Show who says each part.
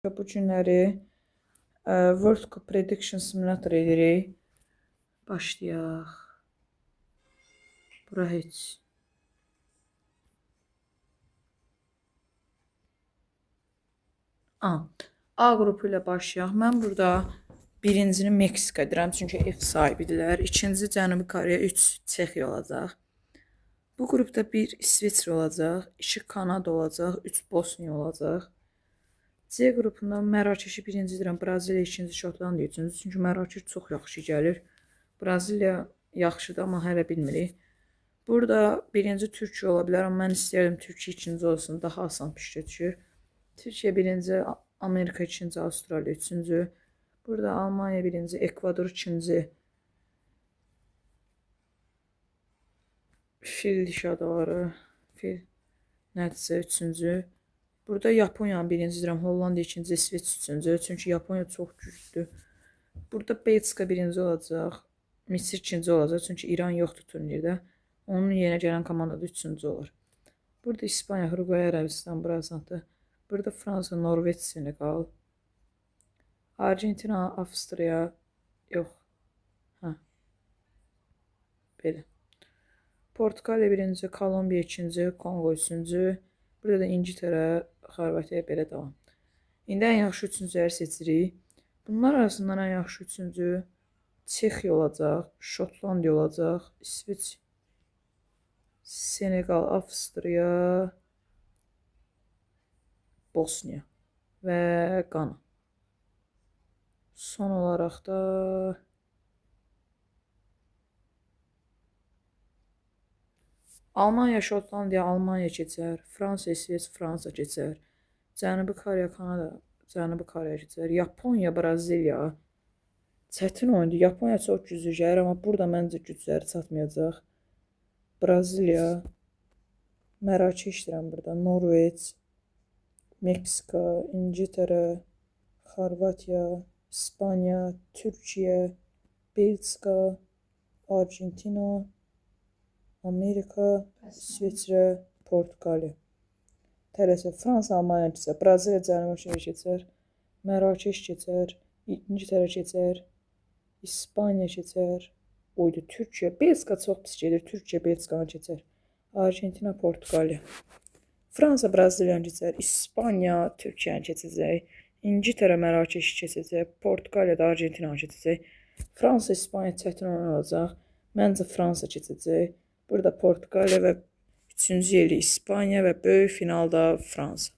Speaker 1: Bu günləri World Cup Prediction Simulator edirik. Başlayaq. Bura heç. A qrupu ilə başlayaq. Mən burada birincini Meksika edirəm, çünki ev sahibidirlər. İkinci Cənubi Koreya, 3 Çexiya olacaq. Bu qrupda 1 İsveçrə olacaq, 2 Kanada olacaq, 3 Bosniya olacaq. C qrupundan Mərakeşi birinci edirəm, Braziliya ikinci, Şotlandiya üçüncü. Çünki Mərakeş çox yaxşı gəlir. Braziliya yaxşıdır, amma hələ bilmirik. Burada birinci Türkiyə ola bilər, amma mən istəyirdim Türkiyə ikinci olsun, daha asan pişə düşür. Türkiyə birinci, Amerika ikinci, Avstraliya üçüncü. Burada Almanya birinci, Ekvador ikinci. Fil diş adaları, fil nəticə üçüncü. Burada Yaponiyanı birinci edirəm, Hollanda ikinci, İsveç üçüncü. Çünki Yaponiya çox güclüdür. Burada Belçika birinci olacaq, Misir ikinci olacaq. Çünki İran yoxdur turnirdə. Onun yenə gələn komandada üçüncü olur. Burada İspaniya, Uruguay, Ərəbistan, Brazil. Burada Fransa, Norveç, Senegal. Argentina, Avstriya, yox. Belə. Portuqaliya birinci, Kolumbiya ikinci, Kongo üçüncü. Burada da İngiltərə, Xorvatiya belə davam. İndi ən yaxşı üçüncüləri seçirik. Bunlar arasından ən yaxşı üçüncü Çexiya olacaq, Şotlandiya olacaq, İsveç, Senegal, Avstriya, Bosniya və Qana. Son olaraq da Almanya, Şotlandiya, Almanya keçər, Fransa, İsveç, Fransa keçər, Cənubi Koreya, Kanada, Cənubi Koreya keçər, Yaponiya, Braziliya. Çətin oyundur. Yaponiya çox güclü gəlir, amma burada məncə gücləri çatmayacaq. Braziliya, Mərakeş deyirəm burada, Norveç, Meksika, İngiltərə, Xorvatiya, İspaniya, Türkiyə, Belçika, Argentina, Amerika, İsveçrə, Portuqaliya. Tələsə Fransa, Almanya keçər, Braziliya, Cənubi keçər, Mərakeş keçər, İngiltərə keçər, İspaniya keçər, oydu Türkiyə, Belçika çox pis gedir, Türkiyə Belçikanı keçər, Argentina, Portuqaliya. Fransa, Braziliyanı keçər, İspaniya, Türkiyəni keçəcək, İngiltərə, Mərakeşi keçəcək, Portuqaliya da Argentinanı keçəcək. Fransa, İspaniya çətin oyun olacaq. Məncə Fransa keçəcək. Burada Portuqaliya və üçüncü yeri İspaniya və böyük finalda Fransa.